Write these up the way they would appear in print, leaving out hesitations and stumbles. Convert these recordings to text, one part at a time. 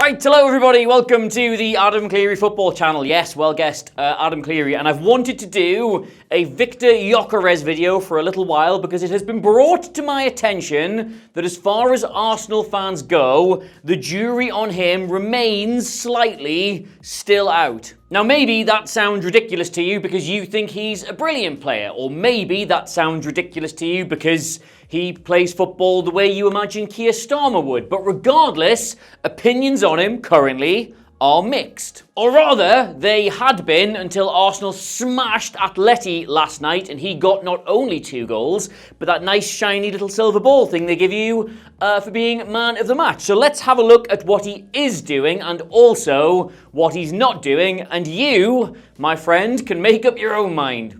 Right, hello everybody, welcome to the Adam Clery football channel. Yes, well guessed, Adam Clery. And I've wanted to do a Viktor Gyökeres video for a little while because it has been brought to my attention that as far as Arsenal fans go, the jury on him remains slightly still out. Now maybe that sounds ridiculous to you because you think he's a brilliant player, or maybe that sounds ridiculous to you because he plays football the way you imagine Keir Starmer would. But regardless, opinions on him currently are mixed. Or rather, they had been until Arsenal smashed Atleti last night and he got not only 2 goals, but that nice shiny little silver ball thing they give you for being man of the match. So let's have a look at what he is doing and also what he's not doing, and you, my friend, can make up your own mind.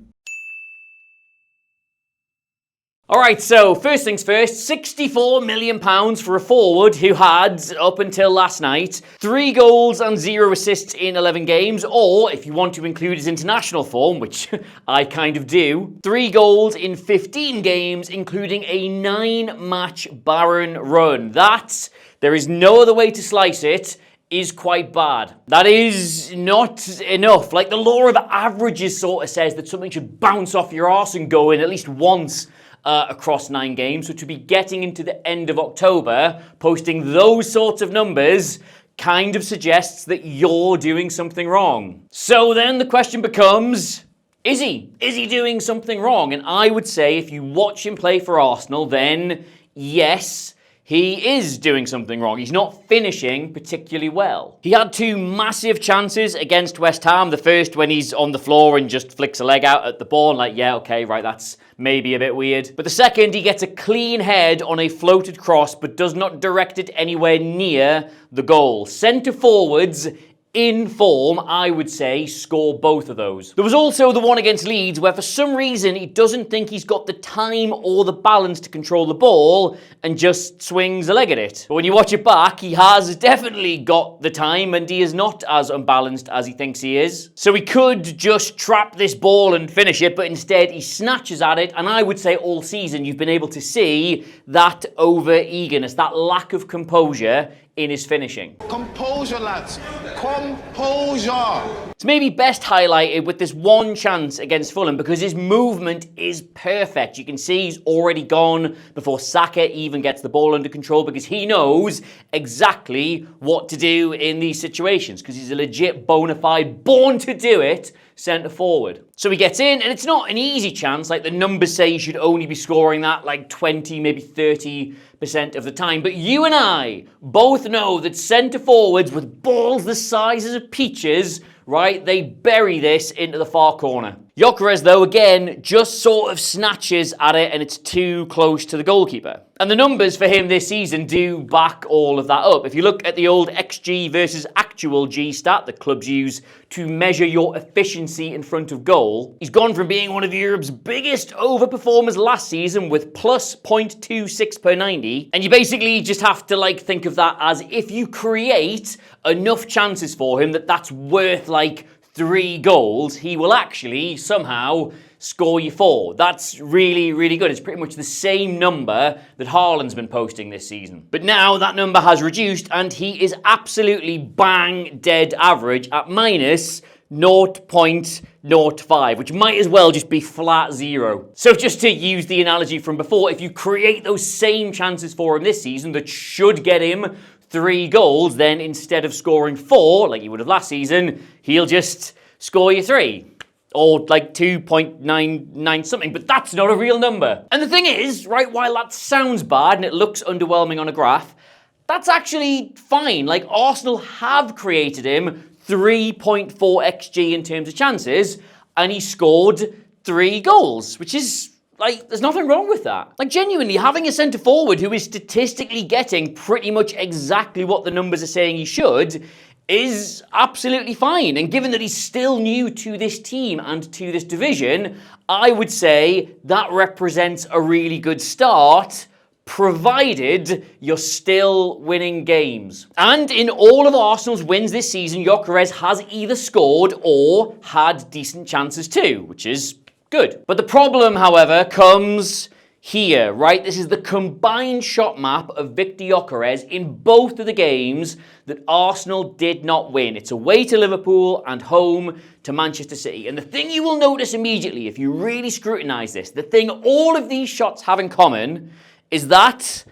Alright, so first things first, £64 million for a forward who had, up until last night, 3 goals and 0 assists in 11 games, or, if you want to include his international form, which I kind of do, 3 goals in 15 games, including a 9-match barren run. That, there is no other way to slice it, is quite bad. That is not enough. Like, the law of averages sort of says that something should bounce off your arse and go in at least once across 9 games. So to be getting into the end of October, posting those sorts of numbers kind of suggests that you're doing something wrong. So then the question becomes, is he? Is he doing something wrong? And I would say if you watch him play for Arsenal, then yes, he is doing something wrong. He's not finishing particularly well. He had 2 massive chances against West Ham. The first when he's on the floor and just flicks a leg out at the ball, and like, yeah, okay, right, that's maybe a bit weird. But the second, he gets a clean head on a floated cross, but does not direct it anywhere near the goal. Centre forwards in form, I would say, score both of those. There was also the one against Leeds where for some reason he doesn't think he's got the time or the balance to control the ball and just swings a leg at it. But when you watch it back, he has definitely got the time and he is not as unbalanced as he thinks he is. So he could just trap this ball and finish it, but instead he snatches at it, and I would say all season you've been able to see that over-eagerness, that lack of composure in his finishing. Composure, lads. Composure. It's maybe best highlighted with this one chance against Fulham because his movement is perfect. You can see he's already gone before Saka even gets the ball under control because he knows exactly what to do in these situations because he's a legit bona fide, born to do it, centre forward. So he gets in, and it's not an easy chance. Like, the numbers say you should only be scoring that like 20, maybe 30% of the time. But you and I both know that centre forwards with balls the sizes of peaches, right, they bury this into the far corner. Gyökeres, though, again, just sort of snatches at it and it's too close to the goalkeeper. And the numbers for him this season do back all of that up. If you look at the old XG versus actual G stat that clubs use to measure your efficiency in front of goal, he's gone from being one of Europe's biggest overperformers last season with plus 0.26 per 90. And you basically just have to like think of that as if you create enough chances for him that's worth like 3 goals, he will actually somehow score you 4. That's really, really good. It's pretty much the same number that Haaland's been posting this season. But now that number has reduced and he is absolutely bang dead average at minus 0.05, which might as well just be flat 0. So just to use the analogy from before, if you create those same chances for him this season that should get him 3 goals, then instead of scoring 4, like he would have last season, he'll just score you 3. Or like 2.99 something, but that's not a real number. And the thing is, right, while that sounds bad and it looks underwhelming on a graph, that's actually fine. Like, Arsenal have created him 3.4 XG in terms of chances, and he scored 3 goals, which is, like, there's nothing wrong with that. Like, genuinely, having a centre forward who is statistically getting pretty much exactly what the numbers are saying he should is absolutely fine. And given that he's still new to this team and to this division, I would say that represents a really good start, provided you're still winning games. And in all of Arsenal's wins this season, Gyökeres has either scored or had decent chances too, which is good. But the problem, however, comes here, right? This is the combined shot map of Viktor Gyökeres in both of the games that Arsenal did not win. It's away to Liverpool and home to Manchester City. And the thing you will notice immediately, if you really scrutinise this, the thing all of these shots have in common is that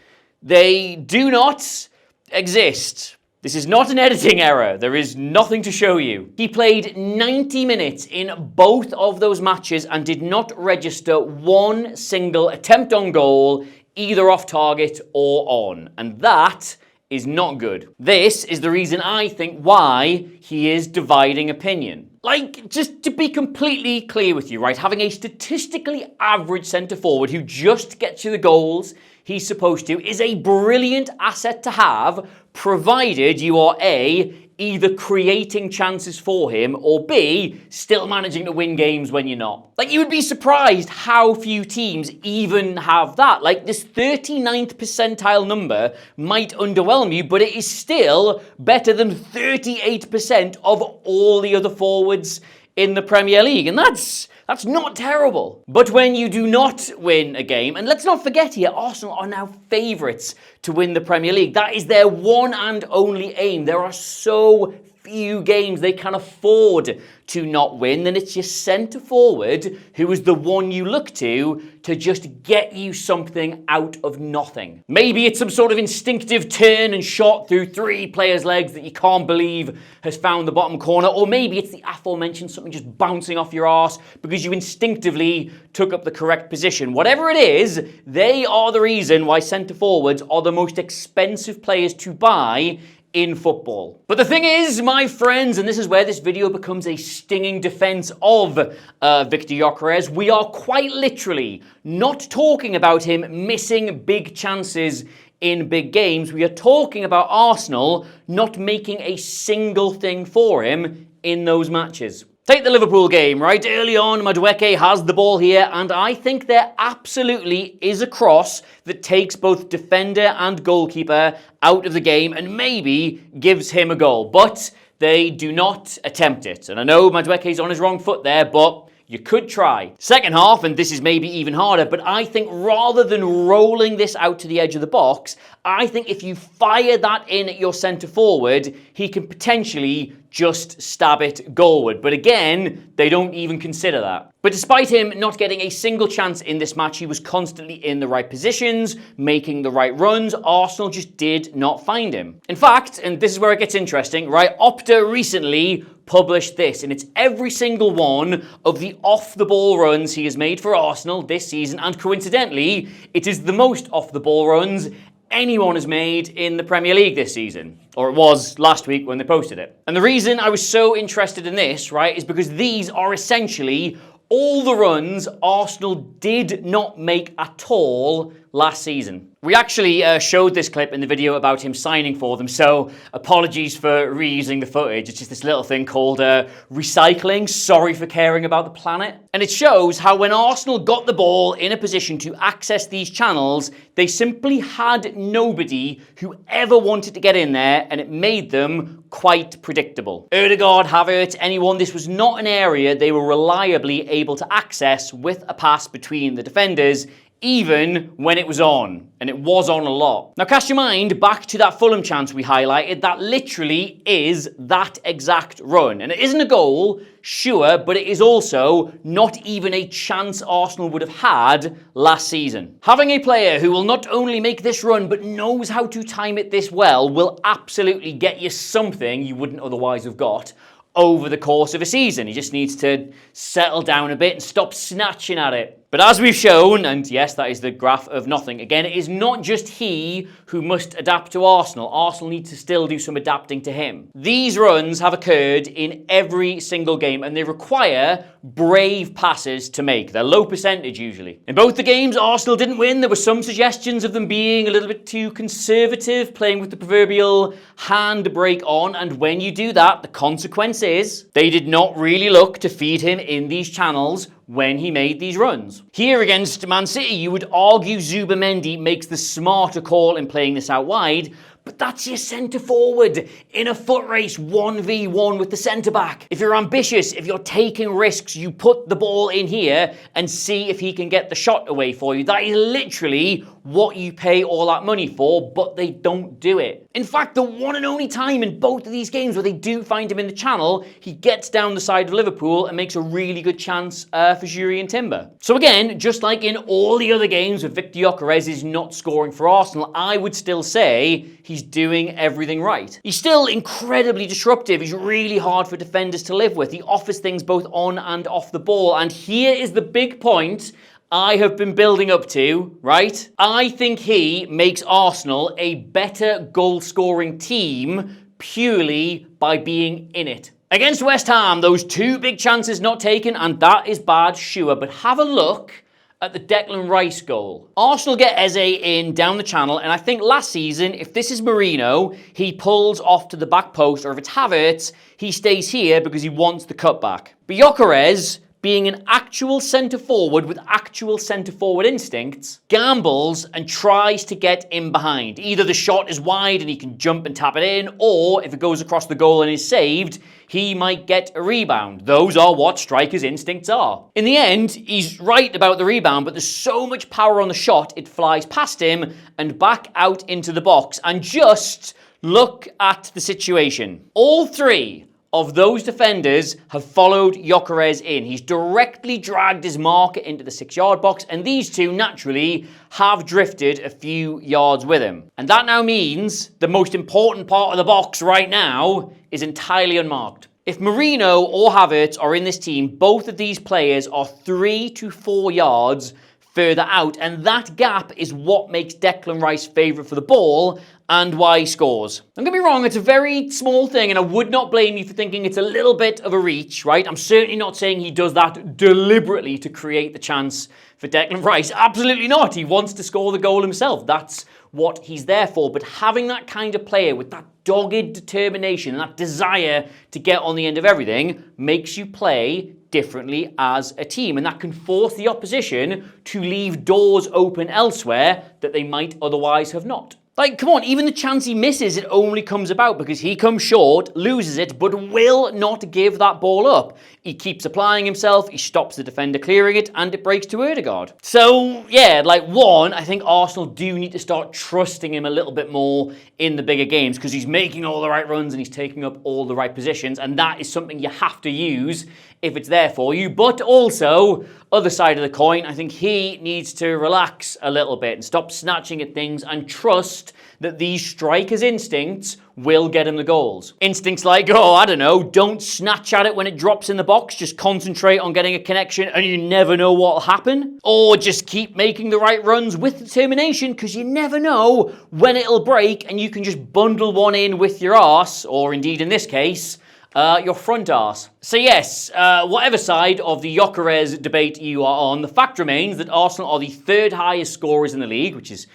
they do not exist. This is not an editing error. There is nothing to show you. He played 90 minutes in both of those matches and did not register one single attempt on goal, either off target or on. And that is not good. This is the reason I think why he is dividing opinion. Like, just to be completely clear with you, right? Having a statistically average centre forward who just gets you the goals he's supposed to is a brilliant asset to have, provided you are A, either creating chances for him, or B, still managing to win games when you're not. Like, you would be surprised how few teams even have that. Like, this 39th percentile number might underwhelm you, but it is still better than 38% of all the other forwards in the Premier League, and that's not terrible. But when you do not win a game, and let's not forget here, Arsenal are now favourites to win the Premier League. That is their one and only aim. There are so few games they can afford to not win, then it's your centre forward who is the one you look to just get you something out of nothing. Maybe it's some sort of instinctive turn and shot through three players' legs that you can't believe has found the bottom corner, or maybe it's the aforementioned something just bouncing off your arse because you instinctively took up the correct position. Whatever it is, they are the reason why centre forwards are the most expensive players to buy in football. But the thing is, my friends, and this is where this video becomes a stinging defense of Viktor Gyökeres, we are quite literally not talking about him missing big chances in big games. We are talking about Arsenal not making a single thing for him in those matches. Take the Liverpool game, right? Early on, Madueke has the ball here, and I think there absolutely is a cross that takes both defender and goalkeeper out of the game and maybe gives him a goal. But they do not attempt it. And I know Madueke's on his wrong foot there, but you could try. Second half, and this is maybe even harder, but I think rather than rolling this out to the edge of the box, I think if you fire that in at your centre forward, he can potentially just stab it goalward. But again, they don't even consider that. But despite him not getting a single chance in this match, he was constantly in the right positions, making the right runs. Arsenal just did not find him. In fact, and this is where it gets interesting, right? Opta recently published this, and it's every single one of the off-the-ball runs he has made for Arsenal this season, and coincidentally, it is the most off-the-ball runs anyone has made in the Premier League this season. Or it was last week when they posted it. And the reason I was so interested in this, right, is because these are essentially all the runs Arsenal did not make at all last season. We actually showed this clip in the video about him signing for them, so apologies for reusing the footage. It's just this little thing called recycling. Sorry for caring about the planet. And it shows how when Arsenal got the ball in a position to access these channels, they simply had nobody who ever wanted to get in there, and it made them quite predictable. Odegaard, Havertz, anyone, this was not an area they were reliably able to access with a pass between the defenders, even when it was on, and it was on a lot. Now cast your mind back to that Fulham chance we highlighted. That literally is that exact run. And it isn't a goal, sure, but it is also not even a chance Arsenal would have had last season. Having a player who will not only make this run, but knows how to time it this well, will absolutely get you something you wouldn't otherwise have got over the course of a season. He just needs to settle down a bit and stop snatching at it. But as we've shown, and yes, that is the graph of nothing, again, it is not just he who must adapt to Arsenal. Arsenal need to still do some adapting to him. These runs have occurred in every single game, and they require brave passes to make. They're low percentage usually. In both the games, Arsenal didn't win. There were some suggestions of them being a little bit too conservative, playing with the proverbial handbrake on, and when you do that, the consequence is they did not really look to feed him in these channels when he made these runs. Here against Man City, you would argue Zubimendi makes the smarter call in playing this out wide, but that's your centre forward in a foot race 1v1 with the centre back. If you're ambitious, if you're taking risks, you put the ball in here and see if he can get the shot away for you. That is literally what you pay all that money for, but they don't do it. In fact, the one and only time in both of these games where they do find him in the channel, he gets down the side of Liverpool and makes a really good chance for Gyökeres and Timber. So again, just like in all the other games where Viktor Gyökeres is not scoring for Arsenal, I would still say he's doing everything right. He's still incredibly disruptive. He's really hard for defenders to live with. He offers things both on and off the ball. And here is the big point I have been building up to, right? I think he makes Arsenal a better goal-scoring team purely by being in it. Against West Ham, those two big chances not taken, and that is bad, sure, but have a look at the Declan Rice goal. Arsenal get Eze in down the channel, and I think last season, if this is Merino, he pulls off to the back post, or if it's Havertz, he stays here because he wants the cutback. But Gyokeres, being an actual centre forward with actual centre forward instincts, gambles and tries to get in behind. Either the shot is wide and he can jump and tap it in, or if it goes across the goal and is saved, he might get a rebound. Those are what strikers' instincts are. In the end, he's right about the rebound, but there's so much power on the shot, it flies past him and back out into the box. And just look at the situation. All three of those defenders have followed Gyökeres in. He's directly dragged his marker into the 6-yard box, and these two naturally have drifted a few yards with him. And that now means the most important part of the box right now is entirely unmarked. If Merino or Havertz are in this team, both of these players are 3 to 4 yards further out, and that gap is what makes Declan Rice favourite for the ball and why he scores. Don't get me wrong, it's a very small thing, and I would not blame you for thinking it's a little bit of a reach, right? I'm certainly not saying he does that deliberately to create the chance for Declan Rice. Absolutely not. He wants to score the goal himself. That's what he's there for. But having that kind of player with that dogged determination and that desire to get on the end of everything makes you play differently as a team, and that can force the opposition to leave doors open elsewhere that they might otherwise have not. Like, come on, even the chance he misses, it only comes about because he comes short, loses it, but will not give that ball up. He keeps applying himself, he stops the defender clearing it, and it breaks to Ødegaard. So, yeah, like, one, I think Arsenal do need to start trusting him a little bit more in the bigger games because he's making all the right runs and he's taking up all the right positions, and that is something you have to use if it's there for you. But also, other side of the coin, I think he needs to relax a little bit and stop snatching at things and trust that these strikers' instincts will get him the goals. Instincts like, oh, I don't know, don't snatch at it when it drops in the box, just concentrate on getting a connection and you never know what'll happen. Or just keep making the right runs with determination because you never know when it'll break and you can just bundle one in with your arse, or indeed in this case, your front arse. So yes, whatever side of the Gyökeres debate you are on, the fact remains that Arsenal are the 3rd highest scorers in the league, which is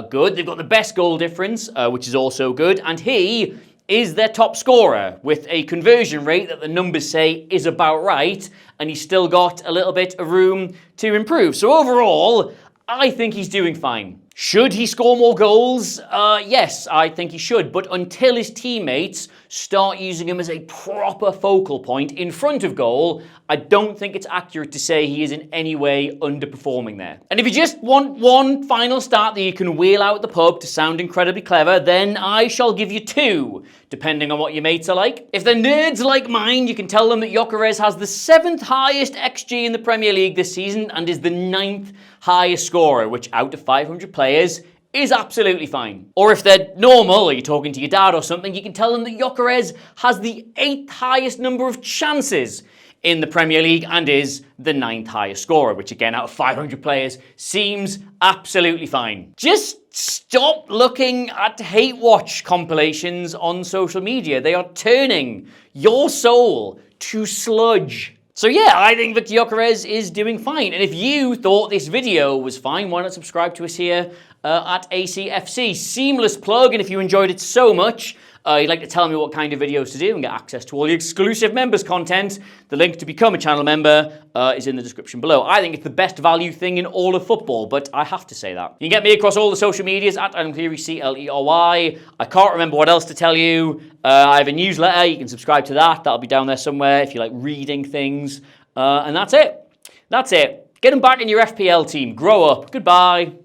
good. They've got the best goal difference, which is also good. And he is their top scorer with a conversion rate that the numbers say is about right. And he's still got a little bit of room to improve. So overall, I think he's doing fine. Should he score more goals? Yes, I think he should. But until his teammates start using him as a proper focal point in front of goal, I don't think it's accurate to say he is in any way underperforming there. And if you just want one final stat that you can wheel out the pub to sound incredibly clever, then I shall give you 2, depending on what your mates are like. If they're nerds like mine, you can tell them that Gyökeres has the 7th highest XG in the Premier League this season and is the 9th highest scorer, which out of 500 players is absolutely fine. Or if they're normal, or you're talking to your dad or something, you can tell them that Gyökeres has the 8th highest number of chances in the Premier League and is the 9th highest scorer, which again, out of 500 players, seems absolutely fine. Just stop looking at hate watch compilations on social media. They are turning your soul to sludge. So yeah, I think Viktor Gyökeres is doing fine. And if you thought this video was fine, why not subscribe to us here at ACFC? Seamless plug, and if you enjoyed it so much, you'd like to tell me what kind of videos to do and get access to all the exclusive members content, the link to become a channel member is in the description below. I think it's the best value thing in all of football, but I have to say that. You can get me across all the social medias at Adam Clery, Clery. I can't remember what else to tell you. I have a newsletter. You can subscribe to that. That'll be down there somewhere if you like reading things. And that's it. That's it. Get them back in your FPL team. Grow up. Goodbye.